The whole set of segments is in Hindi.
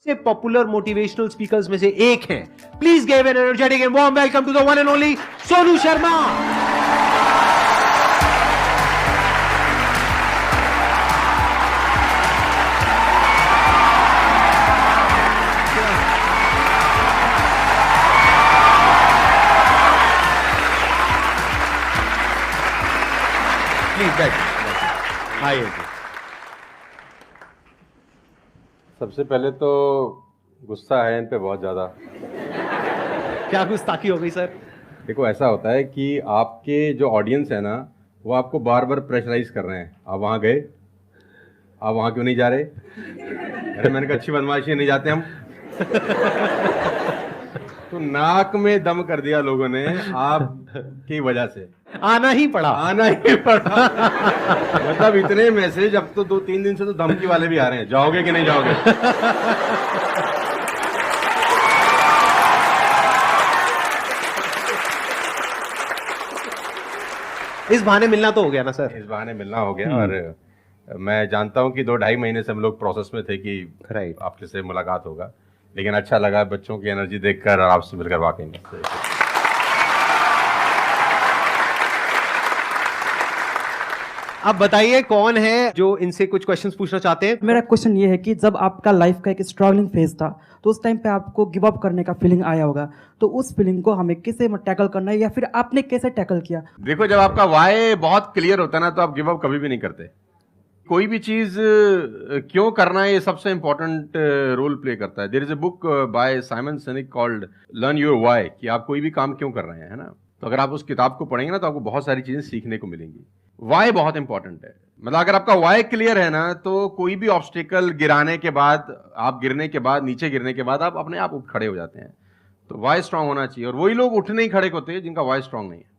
से पॉपुलर मोटिवेशनल स्पीकर्स में से एक हैं। Please give an energetic and warm welcome to the one and only Sonu Sharma. आइए। सबसे पहले तो गुस्सा है इन पे बहुत ज़्यादा। क्या गुस्ताखी हो गई सर? देखो, ऐसा होता है कि आपके जो ऑडियंस है ना, वो आपको बार बार प्रेशराइज कर रहे हैं। आप वहाँ गए, आप वहाँ क्यों नहीं जा रहे? अरे मैंने कहा अच्छी बदमाशी नहीं जाते हम। तो नाक में दम कर दिया लोगों ने आपकी वजह से। आना ही पड़ा। मतलब इतने मैसेज, अब तो 2-3 दिन से तो धमकी वाले भी आ रहे हैं, जाओगे कि नहीं जाओगे। इस बहाने मिलना तो हो गया ना सर? इस बहाने मिलना हो गया। और मैं जानता हूं कि 2-2.5 महीने से हम लोग प्रोसेस में थे कि आपके से मुलाकात होगा, लेकिन अच्छा लगा बच्चों की एनर्जी देखकर और आपसे मिलकर वाकई में। अब बताइए कौन है जो इनसे कुछ क्वेश्चंस पूछना चाहते हैं? मेरा क्वेश्चन ये है कि जब आपका लाइफ का एक स्ट्रगलिंग फेज था, तो उस टाइम पे आपको गिव अप करने का फीलिंग आया होगा, तो उस फीलिंग को हमें कैसे टैकल करना है या फिर आपने कैसे टैकल किया? देखो, जब आपका वाई बहुत क्लियर होता है ना, तो आप गिव अप कभी भी नहीं करते। कोई भी चीज क्यों करना है, ये सबसे इंपॉर्टेंट रोल प्ले करता है। There is a book by Simon Sinek called learn your why, कि आप कोई भी काम क्यों कर रहे हैं, है ना। तो अगर आप उस किताब को पढ़ेंगे ना, तो आपको बहुत सारी चीजें सीखने को मिलेंगी। वाई बहुत इंपॉर्टेंट है। मतलब अगर आपका वाई क्लियर है ना, तो कोई भी ऑब्स्टिकल गिराने के बाद, आप गिरने के बाद, नीचे गिरने के बाद आप अपने आप उठ खड़े हो जाते हैं। तो वाई स्ट्रांग होना चाहिए, और वही लोग उठने ही खड़े होते हैं जिनका वाई स्ट्रांग नहीं है।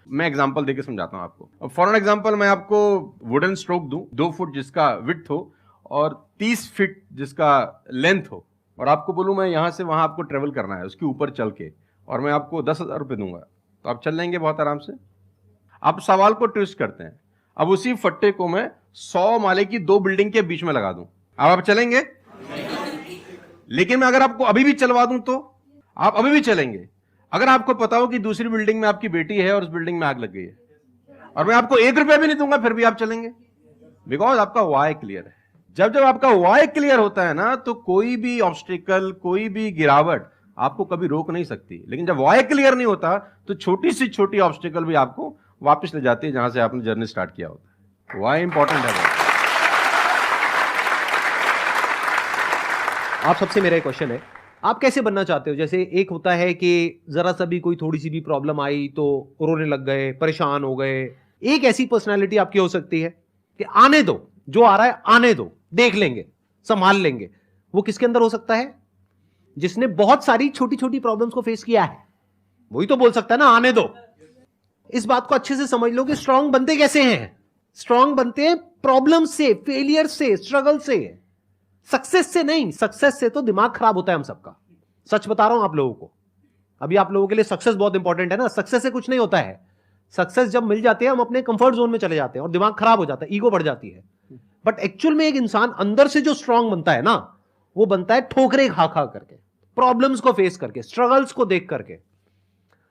मैं एग्जांपल देके समझाता हूं आपको। फॉर एन एग्जांपल, मैं आपको वुडन स्ट्रोक दूं, 2 फुट जिसका विड्थ हो और 30 फीट जिसका लेंथ हो, और आपको बोलूं मैं यहां से वहां आपको ट्रेवल करना है उसके ऊपर चल के, और मैं आपको 10,000 रुपये दूंगा, तो आप चल लेंगे बहुत आराम से? आप सवाल को ट्विस्ट करते हैं। अब उसी फट्टे को मैं 100 माले की 2 बिल्डिंग के बीच में लगा दूं, अब आप चलेंगे? लेकिन मैं अगर आपको अभी भी चलवा दूं तो आप अभी भी चलेंगे। अगर आपको पता हो कि दूसरी बिल्डिंग में आपकी बेटी है और उस बिल्डिंग में आग लग गई है, और मैं आपको 1 रुपया भी नहीं दूंगा, फिर भी आप चलेंगे? बिकॉज आपका वाई क्लियर है। जब जब आपका वाई क्लियर होता है ना, तो कोई भी ऑब्स्टिकल, कोई भी गिरावट आपको कभी रोक नहीं सकती। लेकिन जब वाई क्लियर नहीं होता, तो छोटी सी छोटी ऑब्स्टिकल भी आपको वापस ले जाती है जहां से आपने जर्नी स्टार्ट किया होता है। वाई इंपॉर्टेंट है। आप सबसे मेरा एक क्वेश्चन है, आप कैसे बनना चाहते हो? जैसे एक होता है कि जरा सा भी कोई थोड़ी सी भी प्रॉब्लम आई तो रोने लग गए, परेशान हो गए। एक ऐसी पर्सनालिटी आपकी हो सकती है कि आने दो, जो आ रहा है आने दो, देख लेंगे, संभाल लेंगे। वो किसके अंदर हो सकता है? जिसने बहुत सारी छोटी छोटी प्रॉब्लम्स को फेस किया है, वही तो बोल सकता है ना आने दो। इस बात को अच्छे से समझ लो कि स्ट्रांग बनते कैसे हैं। स्ट्रांग बनते हैं प्रॉब्लम से, फेलियर से, स्ट्रगल से, सक्सेस से नहीं। सक्सेस से तो दिमाग खराब होता है हम सबका। सच बता रहा हूं आप लोगों को। अभी आप लोगों के लिए सक्सेस बहुत इंपॉर्टेंट है ना। सक्सेस से कुछ नहीं होता है। सक्सेस जब मिल जाती है, हम अपने कंफर्ट जोन में चले जाते हैं और दिमाग खराब हो जाता है, ईगो बढ़ जाती है। बट एक्चुअल में एक इंसान अंदर से जो स्ट्रांग बनता है ना, वो बनता है ठोकरे खा खा करके, प्रॉब्लम्स को फेस करके, स्ट्रगल्स को देख करके।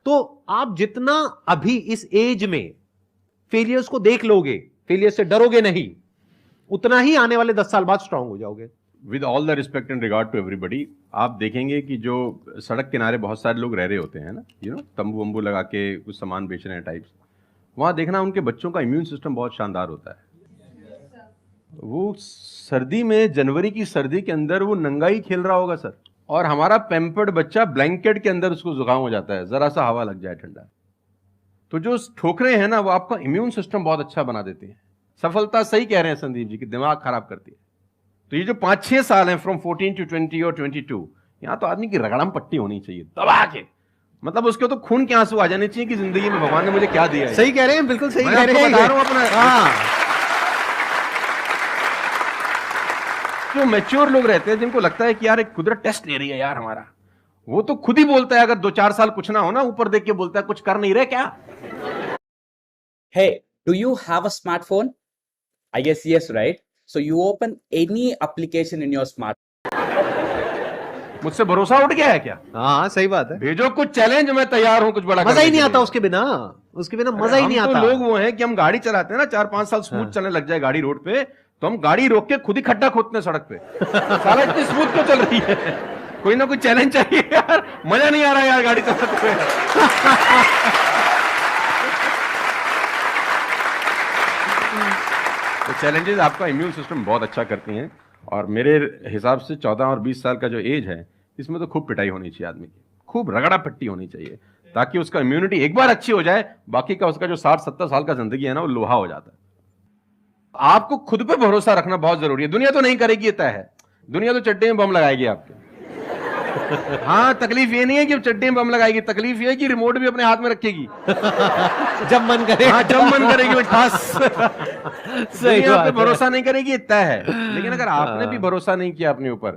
तो आप जितना अभी इस एज में फेलियर्स को देख लोगे, फेलियर से डरोगे नहीं, उतना ही आने वाले 10 साल बाद स्ट्रांग हो जाओगे। With all the respect and regard to everybody, आप देखेंगे कि जो सड़क किनारे बहुत सारे लोग रह रहे होते हैं ना, तंबू वंबू लगा के कुछ सामान बेच रहे हैं टाइप्स, वहाँ देखना उनके बच्चों का इम्यून सिस्टम बहुत शानदार होता है। वो सर्दी में, जनवरी की सर्दी के अंदर वो नंगा ही खेल रहा होगा सर, और हमारा पैम्पर्ड बच्चा ब्लैंकेट के अंदर उसको जुकाम हो जाता है, जरा सा हवा लग जाए ठंडा। तो जो ठोकरे हैं ना, वो आपका इम्यून सिस्टम बहुत अच्छा बना देते हैं। सफलता, सही कह रहे हैं संदीप जी, कि दिमाग खराब करती है। तो ये जो 5-6 साल हैं, फ्रॉम 14 to 20 और 22, यहाँ तो आदमी की रगड़म पट्टी होनी चाहिए दबा के। मतलब उसके तो खून के आंसू आ जाने चाहिए कि जिंदगी में भगवान ने मुझे क्या दिया है। सही कह रहे हैं, बिल्कुल सही कह रहे हैं। बता रहा हूं अपना। जो मैच्योर लोग रहते हैं, जिनको लगता है कि यार एक कुदरत टेस्ट ले रही है यार हमारा, वो तो खुद ही बोलता है, अगर 2-4 साल कुछ ना हो ना, ऊपर देख के बोलता है कुछ कर नहीं रहे क्या। Hey, do you have a smartphone? I guess yes, right? So you open any application in your smartphone. मुझसे भरोसा उठ गया है क्या? हाँ सही बात है, भेजो कुछ चैलेंज, मैं तैयार हूं कुछ बड़ा मजा करने ही नहीं के आता लिए। उसके बिना मजा ही नहीं हम आता। तो लोग वो हैं कि हम गाड़ी चलाते हैं ना, 4-5 साल स्मूथ हाँ। चलने लग जाए गाड़ी रोड पे, तो हम गाड़ी रोक के खुद ही खड्डा खोदते हैं सड़क पे। साला इतनी स्मूथ क्यों चल रही है? कोई ना कोई चैलेंज चाहिए यार, मजा नहीं आ रहा यार गाड़ी चलाते हुए। तो चैलेंजेस आपका इम्यून सिस्टम बहुत अच्छा करती हैं, और मेरे हिसाब से 14 और 20 साल का जो एज है, इसमें तो खूब पिटाई होनी चाहिए आदमी की, खूब रगड़ा पिट्टी होनी चाहिए, ताकि उसका इम्यूनिटी एक बार अच्छी हो जाए, बाकी का उसका जो 60-70 साल का जिंदगी है ना, वो लोहा हो जाता है। आपको खुद पे भरोसा रखना बहुत जरूरी है। दुनिया तो नहीं करेगी, ये तय है, दुनिया तो चड्डे में बम लगाएगी आपके। हाँ, तकलीफ ये नहीं है कि चड्डे में बम लगाएगी, तकलीफ ये है कि रिमोट भी अपने हाथ में रखेगी जब मन करे। हाँ, जब मन करेगी वो खास। सही दुनिया बात पे है। भरोसा नहीं करेगी, ये तय है। लेकिन अगर आपने भी भरोसा नहीं किया अपने ऊपर,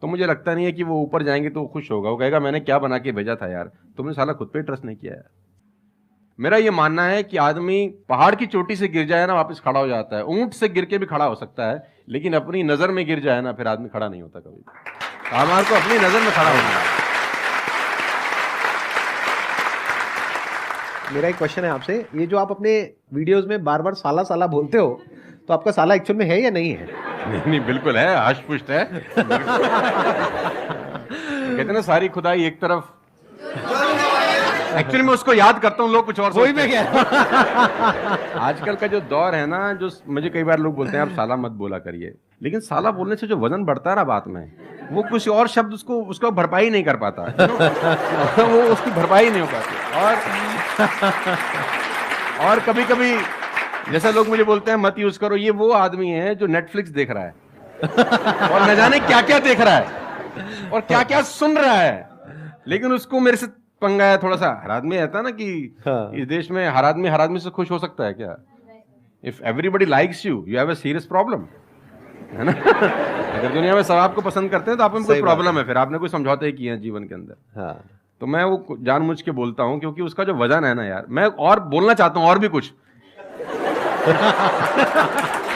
तो मुझे लगता नहीं है कि वो ऊपर जाएंगे तो वो खुश होगा। वो कहेगा मैंने क्या बना के भेजा था यार, तुमने साला खुद पे ट्रस्ट नहीं किया यार। मेरा ये मानना है कि आदमी पहाड़ की चोटी से गिर जाए ना, वापस खड़ा हो जाता है। ऊंट से गिर के भी खड़ा हो सकता है, लेकिन अपनी नजर में गिर जाए ना, फिर आदमी खड़ा नहीं होता कभी। हमारे को अपनी नजर में खड़ा होना है। मेरा एक क्वेश्चन है आपसे, ये जो आप अपने वीडियोस में बार बार साला साला बोलते हो, तो आपका साला एक्चुअल में है या नहीं है? नहीं, बिल्कुल है, हष्ट पुष्ट है। कहते हैं ना सारी खुदाई एक तरफ। एक्चुअली मैं उसको याद करता हूँ, लोग कुछ और वही सोचते मैं हैं। कह रहा हूं। आजकल का जो दौर है ना, जो मुझे कई बार लोग बोलते हैं आप साला मत बोला करिए, लेकिन साला बोलने से जो वजन बढ़ता है ना बात में, वो कुछ और शब्द उसको भरपाई नहीं कर पाता। वो उसकी भरपाई नहीं हो पाती। और कभी कभी जैसा लोग मुझे बोलते हैं मत यूज करो, ये वो आदमी है जो नेटफ्लिक्स देख रहा है और न जाने क्या क्या देख रहा है और क्या क्या सुन रहा है, लेकिन उसको मेरे से पंगा है थोड़ा सा। हर आदमी रहता है ना कि हाँ। इस देश में हर आदमी से खुश हो सकता है क्या? If everybody likes you, you have a serious problem, है ना? अगर दुनिया में सब आपको पसंद करते हैं तो आप में कोई सही बात प्रॉब्लम है, फिर आपने कोई समझौते ही किए हैं जीवन के अंदर। हाँ। तो मैं वो जानबूझ के बोलता हूं, क्योंकि उसका जो वजन है ना यार, मैं और बोलना चाहता हूं और भी कुछ,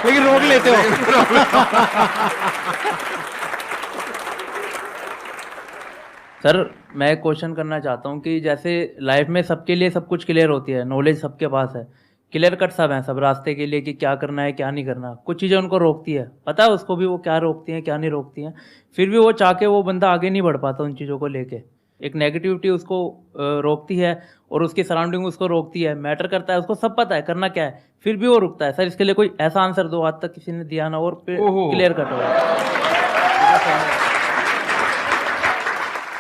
लेकिन रोक लेते हो। सर मैं क्वेश्चन करना चाहता हूँ कि जैसे लाइफ में सबके लिए सब कुछ क्लियर होती है, नॉलेज सबके पास है, क्लियर कट सब है सब रास्ते के लिए कि क्या करना है क्या नहीं करना। कुछ चीज़ें उनको रोकती है, पता है उसको भी वो क्या रोकती हैं क्या नहीं रोकती हैं, फिर भी वो चाह के वो बंदा आगे नहीं बढ़ पाता उन चीज़ों को लेके। एक नेगेटिविटी उसको रोकती है और उसकी सराउंडिंग उसको रोकती है, मैटर करता है, उसको सब पता है करना क्या है, फिर भी वो रुकता है। सर इसके लिए कोई ऐसा आंसर दो, आज तक किसी ने दिया ना और क्लियर कट हो।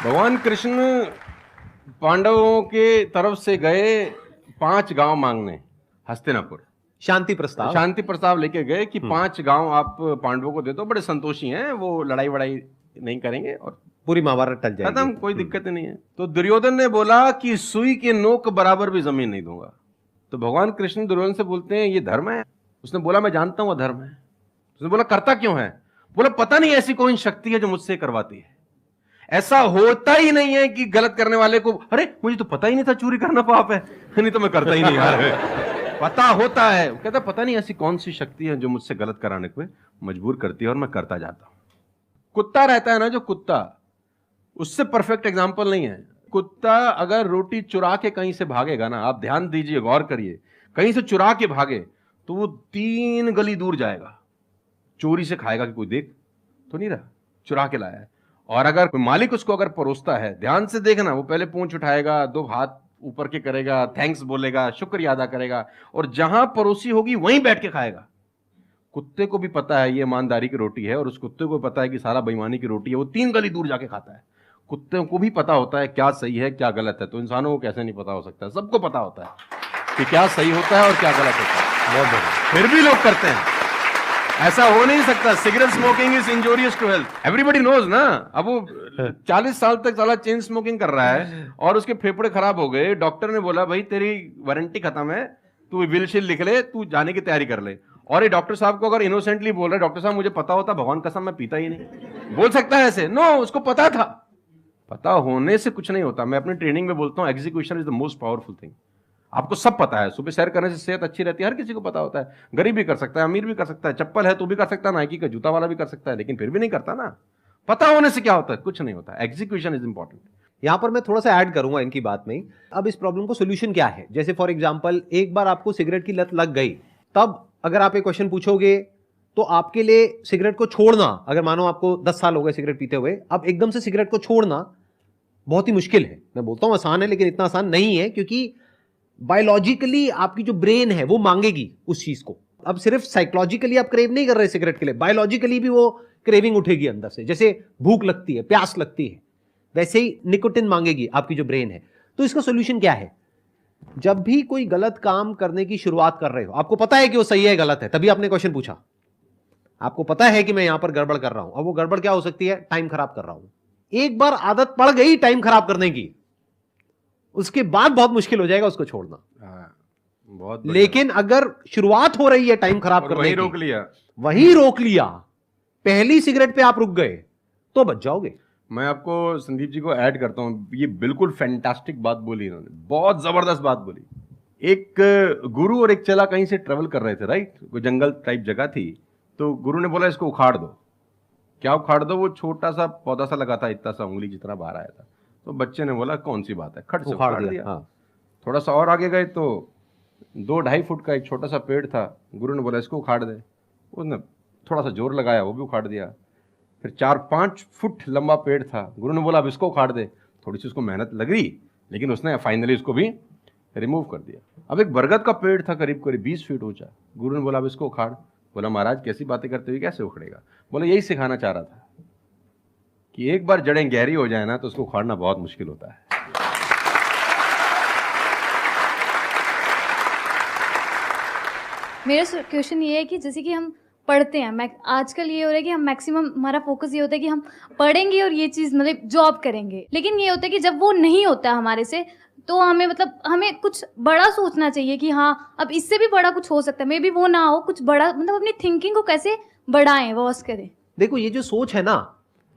भगवान कृष्ण पांडवों के तरफ से गए 5 गांव मांगने हस्तिनापुर, शांति प्रस्ताव। शांति प्रस्ताव लेके गए कि 5 गांव आप पांडवों को दे दो, बड़े संतोषी हैं, वो लड़ाई वड़ाई नहीं करेंगे और पूरी महाभारत टल जाएगी। खत्म, कोई दिक्कत ही नहीं है। तो दुर्योधन ने बोला कि सुई के नोक बराबर भी जमीन नहीं दूंगा। तो भगवान कृष्ण दुर्योधन से बोलते हैं ये धर्म है? उसने बोला मैं जानता हूं धर्म है। उसने बोला करता क्यों है? बोला पता नहीं ऐसी कोई शक्ति है जो मुझसे करवाती है। ऐसा होता ही नहीं है कि गलत करने वाले को अरे मुझे तो पता ही नहीं था चोरी करना पाप है, नहीं तो मैं करता ही नहीं यार। पता होता है। कहता पता नहीं ऐसी कौन सी शक्ति है जो मुझसे गलत कराने को मजबूर करती है और मैं करता जाता हूं। कुत्ता रहता है ना, जो कुत्ता, उससे परफेक्ट एग्जाम्पल नहीं है। कुत्ता अगर रोटी चुरा के कहीं से भागेगा ना, आप ध्यान दीजिए, गौर करिए, कहीं से चुरा के भागे तो वो 3 गली दूर जाएगा, चोरी से खाएगा कि कोई देख तो नहीं रहा, चुरा के लाया है। और अगर मालिक उसको अगर परोसता है, ध्यान से देखना, वो पहले पूंछ उठाएगा, 2 हाथ ऊपर के करेगा, थैंक्स बोलेगा, शुक्रिया अदा करेगा, और जहां परोसी होगी वहीं बैठ के खाएगा। कुत्ते को भी पता है ये ईमानदारी की रोटी है और उस कुत्ते को पता है कि सारा बेईमानी की रोटी है, वो 3 गली दूर जाके खाता है। कुत्ते को भी पता होता है क्या सही है क्या गलत है, तो इंसानों को कैसे नहीं पता हो सकता है? सबको पता होता है कि क्या सही होता है और क्या गलत होता है। बहुत बढ़िया। फिर भी लोग करते हैं, ऐसा हो नहीं सकता। Cigarette smoking is injurious to health, everybody knows ना। अब वो 40 साल तक साला चेन स्मोकिंग कर रहा है और उसके फेफड़े खराब हो गए, डॉक्टर ने बोला भाई तेरी वारंटी खत्म है, तू विल शील लिख ले, तू जाने की तैयारी कर ले। और ये डॉक्टर साहब को अगर इनोसेंटली बोल रहा है, डॉक्टर साहब मुझे पता होता, भगवान कसम मैं पीता ही नहीं, बोल सकता है ऐसे? नो, उसको पता था। पता होने से कुछ नहीं होता। मैं अपनी ट्रेनिंग में बोलता हूं execution is the most powerful thing. आपको सब पता है, सुबह सैर करने से सेहत अच्छी रहती है, हर किसी को पता होता है। गरीब भी कर सकता है, अमीर भी कर सकता है, चप्पल है तो भी कर सकता है, नाइकी का जूता वाला भी कर सकता है, लेकिन फिर भी नहीं करता ना। पता होने से क्या होता है? कुछ नहीं होता। Execution is important. यहां पर मैं थोड़ा सा ऐड करूंगा इनकी बात में। अब इस प्रॉब्लम को सोल्यूशन क्या है? जैसे फॉर एग्जांपल एक बार आपको सिगरेट की लत लग गई, तब अगर आप एक क्वेश्चन पूछोगे तो आपके लिए सिगरेट को छोड़ना, अगर मानो आपको 10 साल हो गए सिगरेट पीते हुए, अब एकदम से सिगरेट को छोड़ना बहुत ही मुश्किल है। मैं बोलता हूं आसान है, लेकिन इतना आसान नहीं है, क्योंकि बायोलॉजिकली आपकी जो ब्रेन है वो मांगेगी उस चीज को। अब सिर्फ साइकोलॉजिकली आप क्रेव नहीं कर रहे सिगरेट के लिए, बायोलॉजिकली भी वो क्रेविंग उठेगी अंदर से। जैसे भूख लगती है, प्यास लगती है, वैसे ही निकोटिन मांगेगी आपकी जो ब्रेन है। तो इसका सोल्यूशन क्या है? जब भी कोई गलत काम करने की शुरुआत कर रहे हो, आपको पता है कि वो सही है गलत है, तभी आपने क्वेश्चन पूछा, आपको पता है कि मैं यहां पर गड़बड़ कर रहा हूं। अब वो गड़बड़ क्या हो सकती है? टाइम खराब कर रहा हूं। एक बार आदत पड़ गई टाइम खराब करने की, उसके बाद बहुत मुश्किल हो जाएगा उसको छोड़ना। बहुत बढ़िया। लेकिन अगर शुरुआत हो रही है टाइम खराब और करने वहीं की, रोक लिया, वहीं रोक लिया, पहली सिगरेट पे आप रुक गए, तो बच जाओगे। मैं आपको संदीप जी को ऐड करता हूं। ये बिल्कुल फैंटास्टिक बात बोली इन्होंने, बहुत जबरदस्त बात बोली। एक गुरु और एक चेला कहीं से ट्रेवल कर रहे थे, राइट? कोई जंगल टाइप जगह थी, तो गुरु ने बोला इसको उखाड़ दो। क्या उखाड़ दो? वो छोटा सा पौधा सा लगा था, इतना सा उंगली जितना बाहर आया था। तो बच्चे ने बोला कौन सी बात है, खट से उखाड़ दिया। हाँ। थोड़ा सा और आगे गए तो 2-2.5 फुट का एक छोटा सा पेड़ था। गुरु ने बोला इसको उखाड़ दे। उसने थोड़ा सा जोर लगाया, वो भी उखाड़ दिया। फिर 4-5 फुट लंबा पेड़ था। गुरु ने बोला अब इसको उखाड़ दे। थोड़ी सी उसको मेहनत लगी, लेकिन उसने फाइनली इसको भी रिमूव कर दिया। अब एक बरगद का पेड़ था करीब करीब 20 फीट ऊंचा। गुरु ने बोला अब इसको उखाड़। बोला महाराज कैसी बातें करते हुए, कैसे उखड़ेगा? बोला यही सिखाना चाह रहा था कि एक बार जड़ें गहरी हो जाए ना तो उसको उखाड़ना बहुत मुश्किल होता है। मेरा क्वेश्चन ये है कि जैसे कि हम पढ़ते हैं, मैं आजकल ये हो रहा है कि हम मैक्सिमम हमारा फोकस ये होता है कि हम पढ़ेंगे और ये चीज़ मतलब जॉब करेंगे, लेकिन ये होता है कि जब वो नहीं होता हमारे से, तो हमें मतलब हमें कुछ बड़ा सोचना चाहिए कि हाँ अब इससे भी बड़ा कुछ हो सकता है, मे बी वो ना हो, कुछ बड़ा मतलब अपनी थिंकिंग को कैसे बढ़ाएं, वॉस करें। देखो ये जो सोच है ना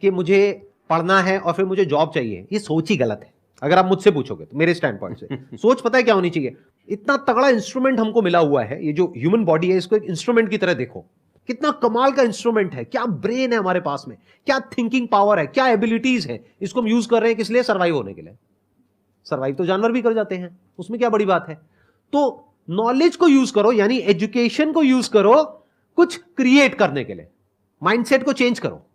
कि मुझे पढ़ना है और फिर मुझे जॉब चाहिए, ये सोच ही गलत है। अगर आप मुझसे पूछोगे तो मेरे स्टैंड पॉइंट से सोच पता है क्या होनी चाहिए? इतना तगड़ा इंस्ट्रूमेंट हमको मिला हुआ है, ये जो ह्यूमन बॉडी है, इसको एक इंस्ट्रूमेंट की तरह देखो। कितना कमाल का इंस्ट्रूमेंट है, क्या ब्रेन है हमारे पास में, क्या थिंकिंग पावर है, क्या एबिलिटीज है। इसको हम यूज कर रहे हैं किस लिए? सर्वाइव होने के लिए। सर्वाइव तो जानवर भी कर जाते हैं, उसमें क्या बड़ी बात है? तो नॉलेज को यूज करो, यानी एजुकेशन को यूज करो कुछ क्रिएट करने के लिए। माइंडसेट को चेंज करो।